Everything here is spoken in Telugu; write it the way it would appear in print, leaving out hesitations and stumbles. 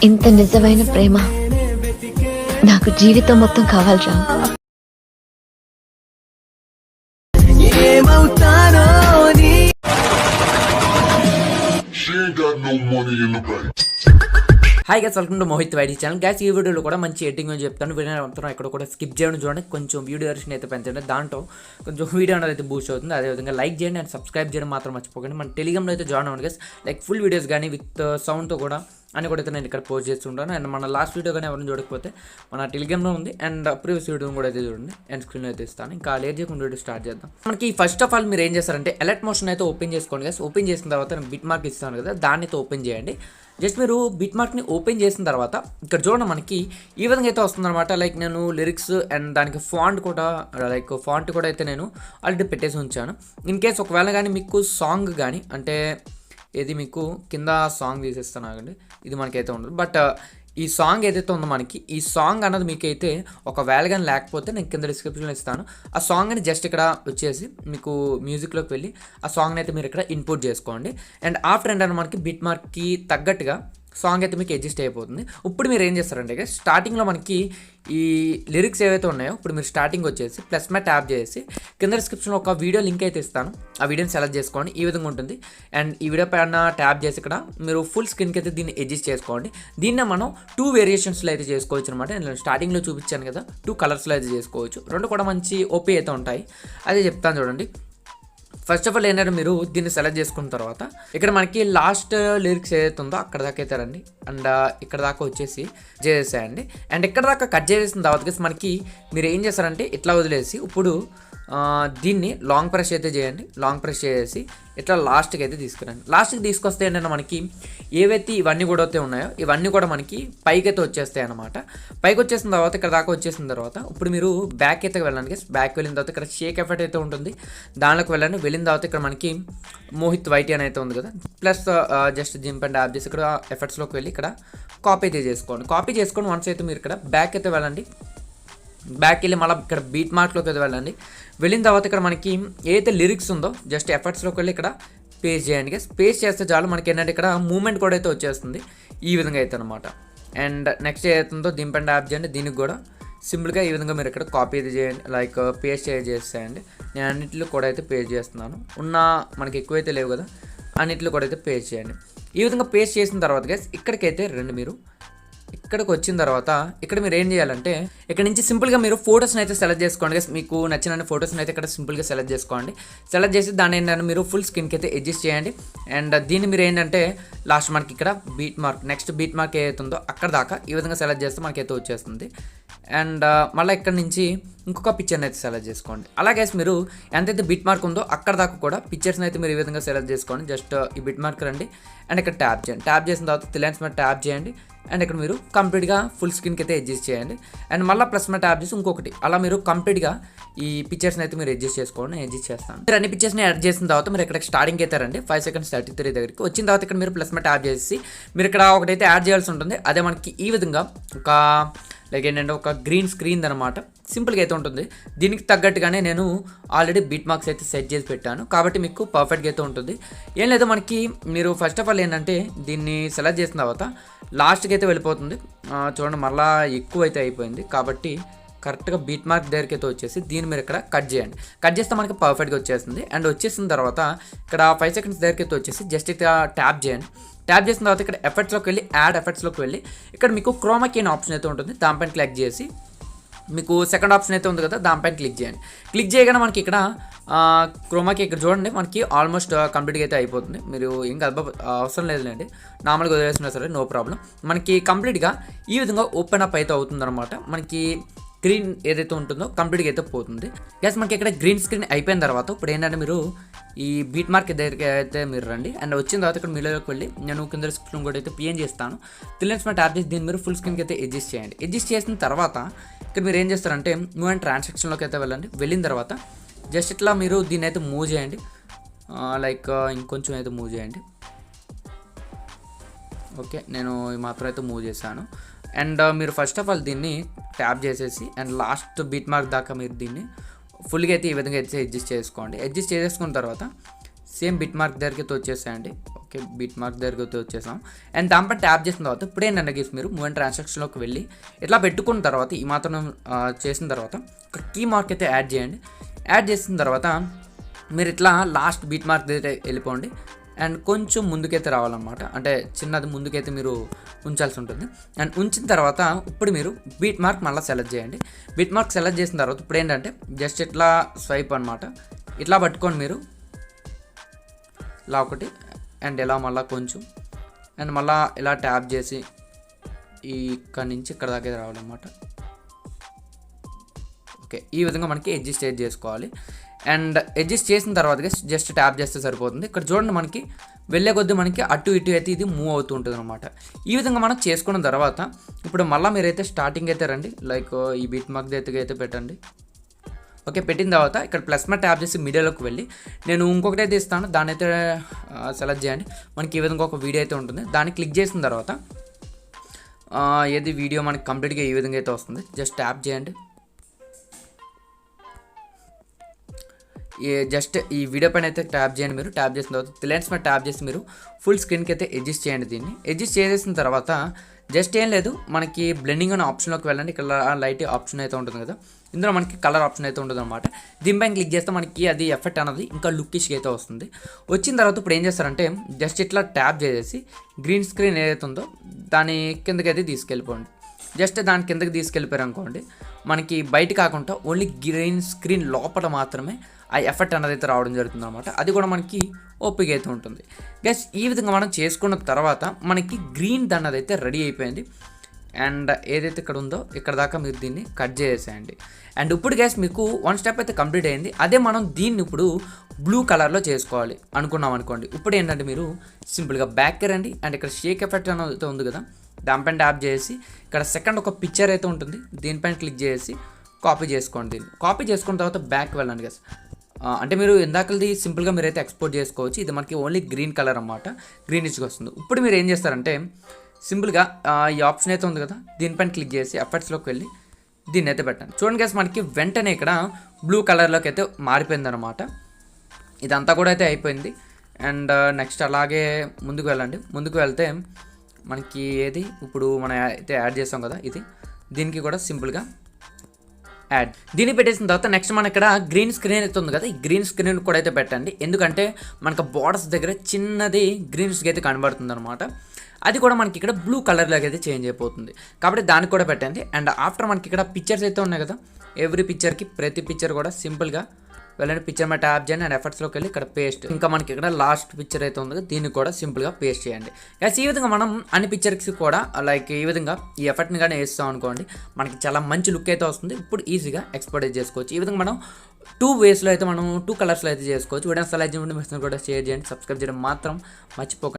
ఇంత నిజమైన ప్రేమ నాకు జీవితం మొత్తం కావాలి Ram. Hi guys, welcome to MohithYT channel. Guys, ఈ వీడియోలో కూడా మంచి ఎడిటింగ్ అని చెప్తాను. వీడియో మొత్తం ఎక్కడ కూడా స్కిప్ చేయడం చూడండి. కొంచెం వీడియో వర్షన్ అయితే పెంచండి, దాంట్లో కొంచెం వీడియో అనేది అయితే బూస్ట్ అవుతుంది. అదేవిధంగా లైక్ చేయండి అండ్ సబ్స్క్రైబ్ చేయడం మాత్రం మర్చిపోకండి. మన టెలిగ్రామ్లో అయితే జాయిన్ అవ్వండి గైస్. లైక్ ఫుల్ వీడియోస్ కానీ విత్ సౌండ్తో కూడా అని కూడా అయితే నేను ఇక్కడ పోస్ట్ చేస్తుంటాను. అండ్ మన లాస్ట్ వీడియో కానీ ఎవరైనా చూడకపోతే మన టెలిగ్రామ్లో ఉంది, అండ్ ప్రీవియస్ వీడియో కూడా అయితే చూడండి. అండ్ స్క్రీన్లో అయితే ఇస్తాను. ఇంకా లేట్ చేయకుండా వీడియో స్టార్ట్ చేద్దాం. మనకి ఫస్ట్ ఆఫ్ ఆల్ మీరు ఏం చేస్తారంటే అలర్ట్ మోషన్ అయితే ఓపెన్ చేసుకోండి గైస్. ఓపెన్ చేసిన తర్వాత నేను బిట్ మార్క్ ఇస్తాను కదా, దాన్ని అయితే ఓపెన్ చేయండి. జస్ట్ మీరు బిట్ మార్క్ని ఓపెన్ చేసిన తర్వాత ఇక్కడ చూడండి, మనకి ఈ విధంగా అయితే వస్తుందన్నమాట. లైక్ నేను లిరిక్స్ అండ్ దానికి ఫాంట్ కూడా అయితే నేను ఆల్రెడీ పెట్టేసి ఉంచాను. ఇన్ కేస్ ఒకవేళ కానీ మీకు సాంగ్ కానీ అంటే ఇది మీకు కింద సాంగ్ తీసేస్తాను ఆగండి, ఇది మనకైతే ఉండదు. బట్ ఈ సాంగ్ ఏదైతే ఉందో మనకి ఈ సాంగ్ అన్నది మీకైతే ఒకవేళ కానీ లేకపోతే నేను కింద డిస్క్రిప్షన్లో ఇస్తాను. ఆ సాంగ్ అని జస్ట్ ఇక్కడ వచ్చేసి మీకు మ్యూజిక్లోకి వెళ్ళి ఆ సాంగ్ని అయితే మీరు ఇక్కడ ఇన్పుట్ చేసుకోండి. అండ్ ఆఫ్టర్ ఏంటంటే మనకి బిట్ మార్క్కి తగ్గట్టుగా సాంగ్ అయితే మీకు అడ్జస్ట్ అయిపోతుంది. ఇప్పుడు మీరు ఏం చేస్తారంటే స్టార్టింగ్లో మనకి ఈ లిరిక్స్ ఏవైతే ఉన్నాయో ఇప్పుడు మీరు స్టార్టింగ్ వచ్చేసి ప్లస్ మీద ట్యాప్ చేసి కింద డిస్క్రిప్షన్లో ఒక వీడియో లింక్ అయితే ఇస్తాను. ఆ వీడియోని సెలెక్ట్ చేసుకోండి, ఈ విధంగా ఉంటుంది. అండ్ ఈ వీడియో పైన ట్యాప్ చేసి ఇక్కడ మీరు ఫుల్ స్క్రీన్కి అయితే దీన్ని అడ్జస్ట్ చేసుకోండి. దీన్ని మనం 2 వేరియేషన్స్లో అయితే చేసుకోవచ్చు అనమాట. నేను స్టార్టింగ్లో చూపించాను కదా, 2 కలర్స్లో అయితే చేసుకోవచ్చు. రెండు కూడా మంచి ఓపీ అయితే ఉంటాయి, అదే చెప్తాను చూడండి. ఫస్ట్ ఆఫ్ ఆల్ ఏంటంటే మీరు దీన్ని సెలెక్ట్ చేసుకున్న తర్వాత ఇక్కడ మనకి లాస్ట్ లిరిక్స్ ఏదైతే ఉందో అక్కడ దాకా అయితే రండి. అండ్ ఇక్కడ దాకా వచ్చేసి చేసేయండి. అండ్ ఇక్కడ దాకా కట్ చేసిన తర్వాత మనకి మీరు ఏం చేస్తారంటే ఇట్లా వదిలేసి ఇప్పుడు దీన్ని లాంగ్ ప్రెస్ అయితే చేయండి. లాంగ్ ప్రెస్ చేసి ఇట్లా లాస్ట్కి అయితే తీసుకురండి. లాస్ట్కి తీసుకొస్తే ఏంటంటే మనకి ఏవైతే ఇవన్నీ కూడా అయితే ఉన్నాయో ఇవన్నీ కూడా మనకి పైకి అయితే వచ్చేస్తాయి అన్నమాట. పైకి వచ్చేసిన తర్వాత ఇక్కడ దాకా వచ్చేసిన తర్వాత ఇప్పుడు మీరు బ్యాక్ అయితే వెళ్ళండి. బ్యాక్ వెళ్ళిన తర్వాత ఇక్కడ షేక్ ఎఫెక్ట్ అయితే ఉంటుంది, దానిలోకి వెళ్ళండి. వెళ్ళిన తర్వాత ఇక్కడ మనకి MohithYT అని అయితే ఉంది కదా, plus just jump and app చేసి ఇక్కడ ఎఫెక్ట్స్లోకి వెళ్ళి ఇక్కడ కాపీ అయితే చేసుకోండి. కాపీ చేసుకొని వన్స్ అయితే మీరు ఇక్కడ బ్యాక్ అయితే వెళ్ళండి. బ్యాక్ వెళ్ళి మళ్ళీ ఇక్కడ బీట్ మార్క్లోకి అయితే వెళ్ళండి. వెళ్ళిన తర్వాత ఇక్కడ మనకి ఏదైతే లిరిక్స్ ఉందో జస్ట్ ఎఫర్ట్స్లోకి వెళ్ళి ఇక్కడ పేస్ట్ చేయండి. పేస్ట్ చేస్తే చాలు మనకి ఏంటంటే ఇక్కడ మూమెంట్ కూడా అయితే వచ్చేస్తుంది, ఈ విధంగా అయితే అనమాట. అండ్ నెక్స్ట్ ఏదైతుందో దింప్ అండ్ యాప్ చేయండి. దీనికి కూడా సింపుల్గా ఈ విధంగా మీరు ఇక్కడ కాపీ అయితే చేయండి, లైక్ పేస్ట్ చేసేయండి. నేను అన్నింటిలో కూడా అయితే పేస్ట్ చేస్తున్నాను, మనకి ఎక్కువైతే లేవు కదా, అన్నింటిలో కూడా అయితే పేస్ట్ చేయండి. ఈ విధంగా పేస్ట్ చేసిన తర్వాత గైస్ ఇక్కడికైతే రండి. మీరు ఇక్కడికి వచ్చిన తర్వాత ఇక్కడ మీరు ఏం చేయాలంటే ఇక్కడ నుంచి సింపుల్గా మీరు ఫొటోస్ని అయితే సెలెక్ట్ చేసుకోండి గైస్. మీకు నచ్చిన ఫొటోస్ని అయితే ఇక్కడ సింపుల్గా సెలెక్ట్ చేసుకోండి. సెలెక్ట్ చేసి దాన్ని ఏంటంటే మీరు ఫుల్ స్క్రీన్కి అయితే అడ్జస్ట్ చేయండి. అండ్ దీన్ని మీరు ఏంటంటే లాస్ట్ మనకి ఇక్కడ beat mark next beat mark ఏదైతుందో అక్కడ దాకా ఈ విధంగా సెలెక్ట్ చేస్తే మనకైతే వచ్చేస్తుంది. అండ్ మళ్ళీ ఇక్కడ నుంచి ఇంకొక పిక్చర్ని అయితే సెలెక్ట్ చేసుకోండి. అలాగే మీరు ఎంతైతే బిట్ మార్క్ ఉందో అక్కడ దాకా కూడా పిక్చర్స్ని అయితే మీరు ఈ విధంగా సెలెక్ట్ చేసుకోండి. జస్ట్ ఈ బిట్ మార్క్ రండి అండ్ ఇక్కడ ట్యాప్ చేయండి. ట్యాప్ చేసిన తర్వాత త్రిలైన్స్ మీద ట్యాప్ చేయండి. అండ్ ఇక్కడ మీరు కంప్లీట్గా ఫుల్ స్క్రీన్కి అయితే అడ్జస్ట్ చేయండి. అండ్ మళ్ళీ ప్లస్ మీద ట్యాప్ చేసి ఇంకొకటి అలా మీరు కంప్లీట్గా ఈ పిక్చర్స్ని అయితే మీరు అడ్జస్ట్ చేసుకోండి. నేను అడ్జస్ట్ చేస్తాను. మీరు అన్ని పిక్చర్స్ని యాడ్ చేసిన తర్వాత మీరు ఇక్కడ స్టార్టింగ్ అయితే రండి. 5 seconds 33 దగ్గరికి వచ్చిన తర్వాత ఇక్కడ మీరు ప్లస్ మీద ట్యాప్ చేసి మీరు ఇక్కడ ఒకటైతే యాడ్ చేయాల్సి ఉంటుంది. అదే మనకి ఈ విధంగా ఒక లైక్ ఏంటంటే ఒక గ్రీన్ స్క్రీన్ అనమాట, సింపుల్గా అయితే ఉంటుంది. దీనికి తగ్గట్టుగానే నేను ఆల్రెడీ బీట్ మార్క్స్ అయితే సెట్ చేసి పెట్టాను కాబట్టి మీకు పర్ఫెక్ట్గా అయితే ఉంటుంది. ఏం లేదు, మనకి మీరు ఫస్ట్ ఆఫ్ ఆల్ ఏంటంటే దీన్ని సెలెక్ట్ చేసిన తర్వాత లాస్ట్కి అయితే వెళ్ళిపోతుంది. చూడండి మళ్ళీ ఎక్కువ అయితే అయిపోయింది కాబట్టి కరెక్ట్గా బీట్ మార్క్ దగ్గరికి అయితే వచ్చేసి దీన్ని మీరు ఇక్కడ కట్ చేయండి. కట్ చేస్తే మనకి పర్ఫెక్ట్గా వచ్చేస్తుంది. అండ్ వచ్చేసిన తర్వాత ఇక్కడ 5 seconds దగ్గరికి అయితే వచ్చేసి జస్ట్ ఇక్కడ ట్యాప్ చేయండి. ట్యాప్ చేసిన తర్వాత ఇక్కడ ఎఫెక్ట్స్లోకి వెళ్ళి యాడ్ ఎఫెక్ట్స్లోకి వెళ్ళి ఇక్కడ మీకు క్రోమా కీ అనే ఆప్షన్ అయితే ఉంటుంది, దానిపైన క్లిక్ చేసి మీకు సెకండ్ ఆప్షన్ అయితే ఉంది కదా దానిపైన క్లిక్ చేయండి. క్లిక్ చేయగానే మనకి ఇక్కడ క్రోమాకి ఇక్కడ చూడండి మనకి ఆల్మోస్ట్ కంప్లీట్గా అయితే అయిపోతుంది. మీరు ఇంకా అవసరం లేదులేండి, నార్మల్గా వదిలేసినా సరే నో ప్రాబ్లం. మనకి కంప్లీట్గా ఈ విధంగా ఓపెన్ అప్ అయితే అవుతుందన్నమాట. మనకి గ్రీన్ ఏదైతే ఉంటుందో కంప్లీట్గా అయితే పోతుంది. గ్యాస్ మనకి ఇక్కడ గ్రీన్ స్క్రీన్ అయిపోయిన తర్వాత ఇప్పుడు ఏంటంటే మీరు ఈ బీట్ మార్క్ దగ్గరికి అయితే మీరు రండి. అండ్ వచ్చిన తర్వాత ఇక్కడ మీలోకి వెళ్ళి నేను కింద స్క్రీన్ కూడా అయితే పిఎన్ చేస్తాను. త్రిలైన్స్ మీద ట్యాప్ చేసి దీన్ని మీరు ఫుల్ స్క్రీన్కి అయితే అడ్జస్ట్ చేయండి. అడ్జస్ట్ చేసిన తర్వాత ఇక్కడ మీరు ఏం చేస్తారంటే మూవ్ అండ్ ట్రాన్సాక్షన్లోకి అయితే వెళ్ళండి. వెళ్ళిన తర్వాత జస్ట్ ఇట్లా మీరు దీన్ని అయితే మూవ్ చేయండి, లైక్ ఇంకొంచెం అయితే మూవ్ చేయండి. ఓకే, నేను మాత్రం అయితే మూవ్ చేశాను. అండ్ మీరు ఫస్ట్ ఆఫ్ ఆల్ దీన్ని ట్యాప్ చేసేసి అండ్ లాస్ట్ బీట్ మార్క్ దాకా మీరు దీన్ని ఫుల్గా అయితే ఈ విధంగా అయితే అడ్జస్ట్ చేసుకోండి. అడ్జస్ట్ చేసేసుకున్న తర్వాత సేమ్ బిట్ మార్క్ దగ్గరికి వచ్చేసేయండి. ఓకే, బీట్ మార్క్ దగ్గరికి అయితే వచ్చేసాం. అండ్ దానిపై ట్యాప్ చేసిన తర్వాత ఇప్పుడు ఏంటంటే గైస్ మీరు మూవ్ అండ్ ట్రాన్సాక్షన్లోకి వెళ్ళి ఇట్లా పెట్టుకున్న తర్వాత ఈ మాత్రం చేసిన తర్వాత ఒక కీ మార్క్ అయితే యాడ్ చేయండి. యాడ్ చేసిన తర్వాత మీరు ఇట్లా లాస్ట్ బీట్ మార్క్ దగ్గర వెళ్ళిపోండి అండ్ కొంచెం ముందుకైతే రావాలన్నమాట. అంటే చిన్నది ముందుకైతే మీరు ఉంచాల్సి ఉంటుంది. అండ్ ఉంచిన తర్వాత ఇప్పుడు మీరు బీట్ మార్క్ మళ్ళీ సెలెక్ట్ చేయండి. బీట్ మార్క్ సెలెక్ట్ చేసిన తర్వాత ఇప్పుడు ఏంటంటే జస్ట్ ఇట్లా స్వైప్ అనమాట, ఇట్లా పట్టుకొని మీరు ఇలా ఒకటి అండ్ ఇలా మళ్ళీ కొంచెం అండ్ మళ్ళీ ఇలా ట్యాప్ చేసి ఇక్కడి నుంచి ఇక్కడ దాకా రావాలన్నమాట. ఓకే, ఈ విధంగా మనకి అడ్జస్ట్ చేసుకోవాలి. అండ్ అడ్జస్ట్ చేసిన తర్వాత జస్ట్ ట్యాప్ చేస్తే సరిపోతుంది. ఇక్కడ చూడండి మనకి వెళ్ళే కొద్దీ మనకి అటు ఇటు అయితే ఇది మూవ్ అవుతూ ఉంటుంది అనమాట. ఈ విధంగా మనం చేసుకున్న తర్వాత ఇప్పుడు మళ్ళీ మీరైతే స్టార్టింగ్ అయితే రండి, లైక్ ఈ బీట్ మార్క్ అయితే పెట్టండి. ఓకే, పెట్టిన తర్వాత ఇక్కడ ప్లస్ మీద ట్యాప్ చేసి మీడియాలోకి వెళ్ళి నేను ఇంకొకటి అయితే ఇస్తాను, దాన్ని అయితే సెలెక్ట్ చేయండి. మనకి ఈ విధంగా ఒక వీడియో అయితే ఉంటుంది. దాన్ని క్లిక్ చేసిన తర్వాత ఏది వీడియో మనకి కంప్లీట్గా ఈ విధంగా అయితే వస్తుంది. జస్ట్ ట్యాప్ చేయండి. జస్ట్ ఈ వీడియో పైన అయితే ట్యాప్ చేయండి. మీరు ట్యాప్ చేసిన తర్వాత లెన్స్ మీద ట్యాప్ చేసి మీరు ఫుల్ స్క్రీన్కి అయితే అడ్జస్ట్ చేయండి. దీన్ని అడ్జస్ట్ చేసేసిన తర్వాత జస్ట్ ఏం లేదు, మనకి బ్లెండింగ్ అనే ఆప్షన్లోకి వెళ్ళండి. ఇక్కడ లైట్ ఆప్షన్ అయితే ఉంటుంది కదా, ఇందులో మనకి కలర్ ఆప్షన్ అయితే ఉంటుంది అనమాట. దీనిపైన క్లిక్ చేస్తే మనకి అది ఎఫెక్ట్ అనేది ఇంకా లుక్కిష్గా అయితే వస్తుంది. వచ్చిన తర్వాత ఇప్పుడు ఏం చేస్తారంటే జస్ట్ ఇట్లా ట్యాప్ చేసేసి గ్రీన్ స్క్రీన్ ఏదైతే ఉందో దాని కిందకైతే తీసుకెళ్ళిపోండి. జస్ట్ దాని కిందకి తీసుకెళ్ళిపోయారు అనుకోండి, మనకి బయట కాకుండా ఓన్లీ గ్రీన్ స్క్రీన్ లోపల మాత్రమే ఆ ఎఫెక్ట్ అనేది అయితే రావడం జరుగుతుంది అనమాట. అది కూడా మనకి ఓపిక అయితే ఉంటుంది. గైస్ ఈ విధంగా మనం చేసుకున్న తర్వాత మనకి గ్రీన్ అన్నది అయితే రెడీ అయిపోయింది. అండ్ ఏదైతే ఇక్కడ ఉందో ఇక్కడ దాకా మీరు దీన్ని కట్ చేసేయండి. అండ్ ఇప్పుడు గైస్ మీకు వన్ స్టెప్ అయితే కంప్లీట్ అయింది. అదే మనం దీన్ని ఇప్పుడు బ్లూ కలర్లో చేసుకోవాలి అనుకున్నాం అనుకోండి. ఇప్పుడు ఏంటంటే మీరు సింపుల్గా బ్యాక్ రండి అండ్ ఇక్కడ షేక్ ఎఫెక్ట్ అనేది ఉంది కదా, దానిపైన ట్యాప్ చేసి ఇక్కడ సెకండ్ ఒక పిక్చర్ అయితే ఉంటుంది, దీనిపైన క్లిక్ చేసి కాపీ చేసుకోండి. దీన్ని కాపీ చేసుకున్న తర్వాత బ్యాక్ వెళ్ళండి గైస్. అంటే మీరు ఇందాకది సింపుల్గా మీరైతే ఎక్స్పోర్ట్ చేసుకోవచ్చు. ఇది మనకి ఓన్లీ గ్రీన్ కలర్ అన్నమాట, గ్రీనిష్గా వస్తుంది. ఇప్పుడు మీరు ఏం చేస్తారంటే సింపుల్గా ఈ ఆప్షన్ అయితే ఉంది కదా, దీనిపైన క్లిక్ చేసి ఎఫెక్ట్స్లోకి వెళ్ళి దీన్ని అయితే పెట్టండి. చూడండి గైస్ మనకి వెంటనే ఇక్కడ బ్లూ కలర్లోకి అయితే మారిపోయిందనమాట. ఇదంతా కూడా అయితే అయిపోయింది. అండ్ నెక్స్ట్ అలాగే ముందుకు వెళ్ళండి. ముందుకు వెళ్తే మనకి ఏది ఇప్పుడు మనం అయితే యాడ్ చేసాం కదా, ఇది దీనికి కూడా సింపుల్గా యాడ్ దీన్ని పెట్టేసిన తర్వాత నెక్స్ట్ మన ఇక్కడ గ్రీన్ స్క్రీన్ అయితే ఉంది కదా, ఈ గ్రీన్ స్క్రీన్ కూడా అయితే పెట్టండి. ఎందుకంటే మనకు బార్డర్స్ దగ్గర చిన్నది గ్రీన్స్కి అయితే కనబడుతుంది అనమాట. అది కూడా మనకి ఇక్కడ బ్లూ కలర్లోకి అయితే చేంజ్ అయిపోతుంది, కాబట్టి దానికి కూడా పెట్టండి. అండ్ ఆఫ్టర్ మనకి ఇక్కడ పిక్చర్స్ అయితే ఉన్నాయి కదా, ఎవ్రీ పిక్చర్కి ప్రతి పిక్చర్ కూడా సింపుల్గా వెళ్ళండి, పిక్చర్ మీద ట్యాప్ చేయండి అండ్ ఎఫెక్ట్స్లోకి వెళ్ళి ఇక్కడ పేస్ట్. ఇంకా మనకి ఇక్కడ లాస్ట్ పిక్చర్ అయితే ఉంది, దీన్ని కూడా సింపుల్గా పేస్ట్ చేయండి. ఈ విధంగా మనం అన్ని పిక్చర్స్కి కూడా లైక్ ఈ విధంగా ఈ ఎఫెక్ట్ని కానీ వేస్తాం అనుకోండి, మనకి చాలా మంచి లుక్ అయితే వస్తుంది. ఇప్పుడు ఈజీగా ఎక్స్పోర్ట్ చేసుకోవచ్చు. ఈ విధంగా మనం 2 వేస్లో అయితే మనం 2 కలర్స్లో అయితే చేసుకోవచ్చు. వీడియో సలహా కూడా షేర్ చేయండి, సబ్స్క్రైబ్ చేయడం మాత్రం మర్చిపోకండి.